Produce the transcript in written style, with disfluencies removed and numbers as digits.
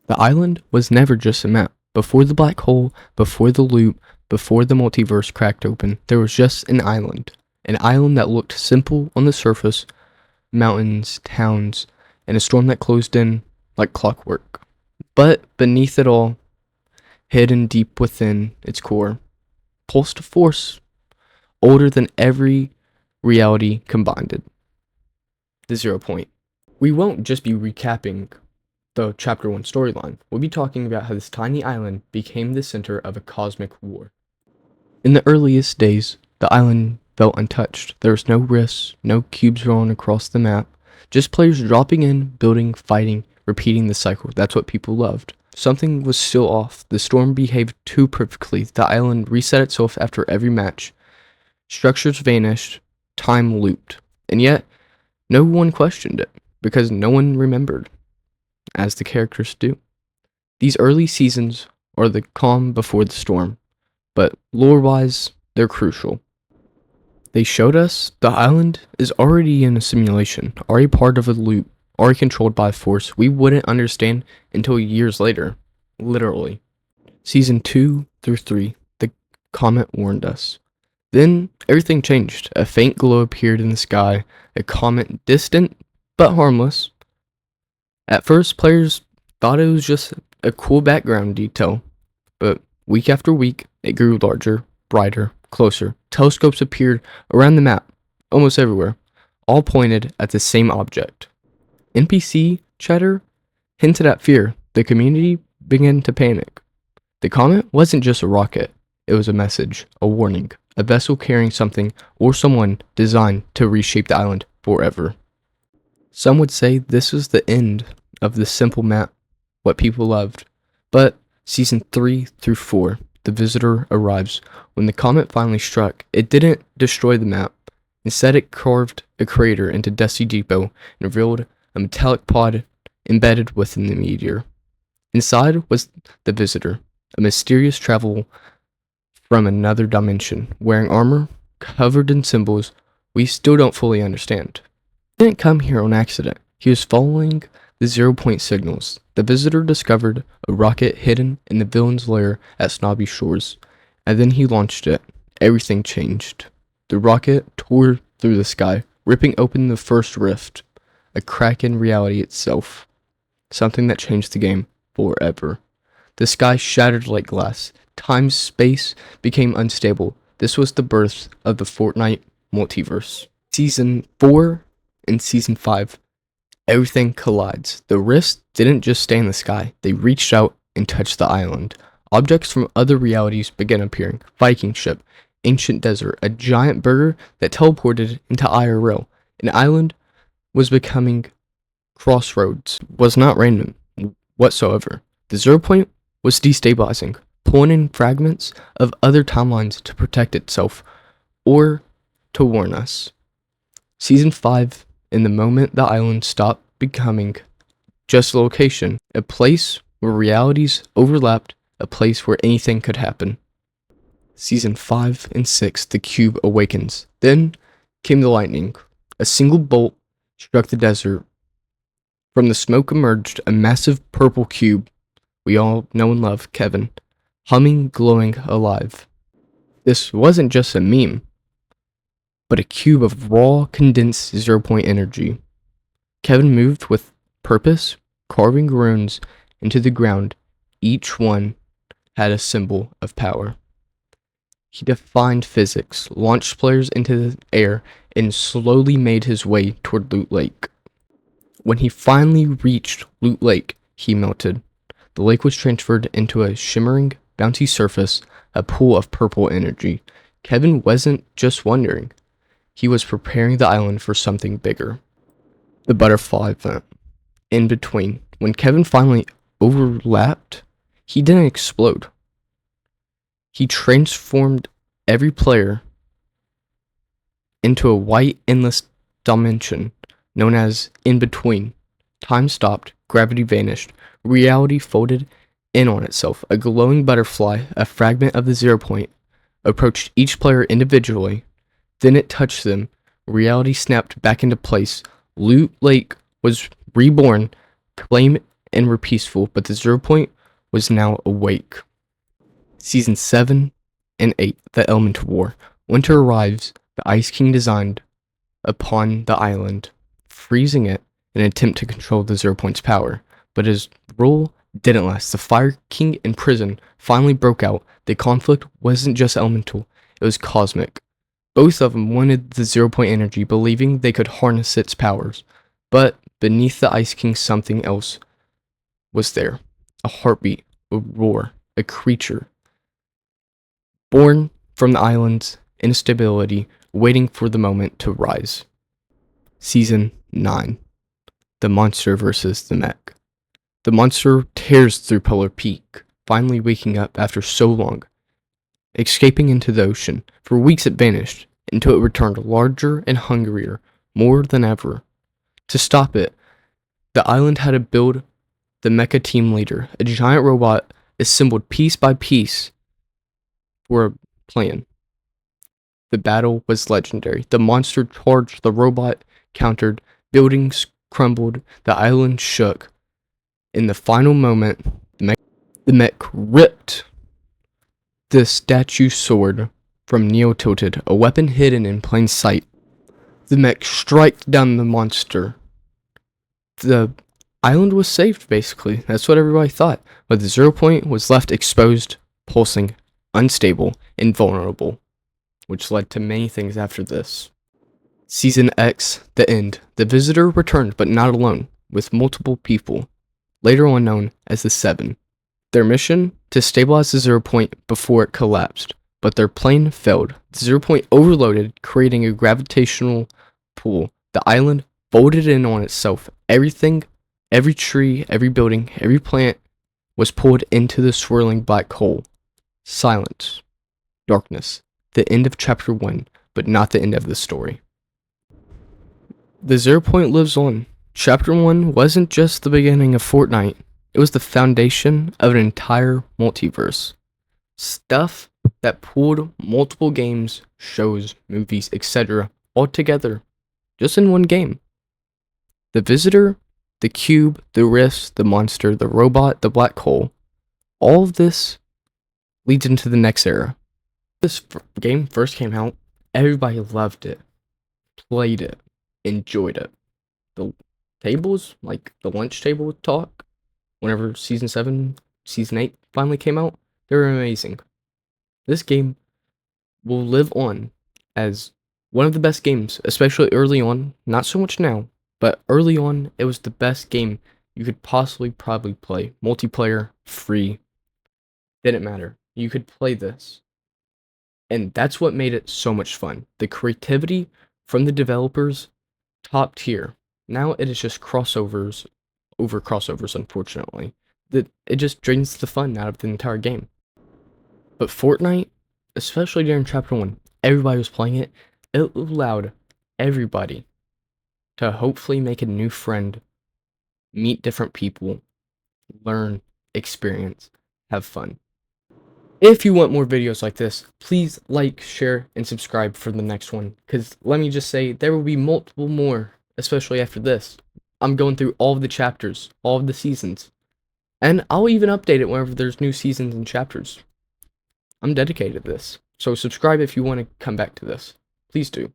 The island was never just a map. Before the black hole, before the loop, before the multiverse cracked open, there was just an island. An island that looked simple on the surface, mountains, towns, and a storm that closed in like clockwork. But beneath it all, hidden deep within its core, pulsed a force older than every reality combined. The 0 point. We won't just be recapping the Chapter 1 storyline. We'll be talking about how this tiny island became the center of a cosmic war. In the earliest days, the island felt untouched. There was no risks, no cubes rolling across the map, just players dropping in, building, fighting, repeating the cycle. That's what people loved. Something was still off. The storm behaved too perfectly. The island reset itself after every match. Structures vanished, time looped. And yet, no one questioned it, because no one remembered, as the characters do. These early seasons are the calm before the storm, but lore-wise, they're crucial. They showed us the island is already in a simulation, already part of a loop, already controlled by a force we wouldn't understand until years later, literally. Season 2 through 3, the comet warned us. Then, everything changed. A faint glow appeared in the sky, a comet distant but harmless. At first, players thought it was just a cool background detail, but week after week, it grew larger, brighter, closer. Telescopes appeared around the map, almost everywhere, all pointed at the same object. NPC chatter hinted at fear. The community began to panic. The comet wasn't just a rocket, it was a message, a warning, a vessel carrying something or someone designed to reshape the island forever. Some would say this was the end of the simple map, what people loved. But season 3 through 4, the visitor arrives. When the comet finally struck, it didn't destroy the map. Instead, it carved a crater into Dusty Depot and revealed a metallic pod embedded within the meteor. Inside was the visitor, a mysterious traveler from another dimension, wearing armor, covered in symbols we still don't fully understand. He didn't come here on accident. He was following the 0 point signals. The visitor discovered a rocket hidden in the villain's lair at Snobby Shores, and then he launched it. Everything changed. The rocket tore through the sky, ripping open the first rift, a crack in reality itself, something that changed the game forever. The sky shattered like glass. Time-space became unstable. This was the birth of the Fortnite multiverse. Season 4 and Season 5, everything collides. The rifts didn't just stay in the sky. They reached out and touched the island. Objects from other realities began appearing. Viking ship, ancient desert, a giant burger that teleported into IRL. An island was becoming crossroads. Was not random whatsoever. The 0 point was destabilizing, pulling in fragments of other timelines to protect itself, or to warn us. Season 5, in the moment the island stopped becoming just a location, a place where realities overlapped, a place where anything could happen. Season 5 and 6, the cube awakens. Then came the lightning. A single bolt struck the desert. From the smoke emerged a massive purple cube we all know and love, Kevin, humming, glowing, alive. This wasn't just a meme, but a cube of raw, condensed 0 point energy. Kevin moved with purpose, carving runes into the ground. Each one had a symbol of power. He defied physics, launched players into the air, and slowly made his way toward Loot Lake. When he finally reached Loot Lake, he melted. The lake was transferred into a shimmering, bouncy surface, a pool of purple energy. Kevin wasn't just wondering. He was preparing the island for something bigger. The butterfly event. In between, when Kevin finally overlapped, he didn't explode. He transformed every player into a white, endless dimension known as In Between. Time stopped, gravity vanished, reality folded in on itself. A glowing butterfly, a fragment of the 0 point, approached each player individually. Then it touched them. Reality snapped back into place. Loot Lake was reborn, claimed and were peaceful, but the 0 Point was now awake. Season 7 and 8, The Elemental War. Winter arrives, the Ice King designed upon the island, freezing it in an attempt to control the 0 Point's power. But his rule didn't last. The Fire King in prison finally broke out. The conflict wasn't just elemental, it was cosmic. Both of them wanted the 0 Point energy, believing they could harness its powers. But beneath the Ice King, something else was there. A heartbeat, a roar, a creature. Born from the island's instability, waiting for the moment to rise. Season 9. The monster versus the mech. The monster tears through Polar Peak, finally waking up after so long, escaping into the ocean. For weeks it vanished, until it returned larger and hungrier, more than ever. To stop it, the island had to build the mecha team leader, a giant robot assembled piece by piece for a plan. The battle was legendary. The monster charged, the robot countered, buildings crumbled, the island shook. In the final moment, the mech ripped the statue sword from Neo Tilted, a weapon hidden in plain sight. The mech struck down the monster. The island was saved, basically. That's what everybody thought. But the 0 Point was left exposed, pulsing, unstable, and vulnerable, which led to many things after this. Season X, The End. The visitor returned, but not alone, with multiple people, later on known as the Seven. Their mission? To stabilize the 0 Point before it collapsed, but their plan failed. The 0 Point overloaded, creating a gravitational pull. The island folded in on itself. Everything, every tree, every building, every plant was pulled into the swirling black hole. Silence. Darkness. The end of Chapter 1, but not the end of the story. The 0 Point lives on. Chapter 1 wasn't just the beginning of Fortnite. It was the foundation of an entire multiverse. Stuff that pulled multiple games, shows, movies, etc. all together, just in one game. The visitor, the cube, the rifts, the monster, the robot, the black hole. All of this leads into the next era. This game first came out, everybody loved it, played it, enjoyed it. The tables, like the lunch table talk, whenever Season 7, Season 8 finally came out, they were amazing. This game will live on as one of the best games, especially early on. Not so much now, but early on, it was the best game you could possibly probably play. Multiplayer, free, didn't matter. You could play this. And that's what made it so much fun. The creativity from the developers, top tier. Now it is just crossovers over crossovers, unfortunately. It just drains the fun out of the entire game. But Fortnite, especially during Chapter 1, everybody was playing it. It allowed everybody to hopefully make a new friend, meet different people, learn, experience, have fun. If you want more videos like this, please like, share, and subscribe for the next one. Because let me just say, there will be multiple more, especially after this. I'm going through all of the chapters, all of the seasons. And I'll even update it whenever there's new seasons and chapters. I'm dedicated to this. So subscribe if you want to come back to this. Please do.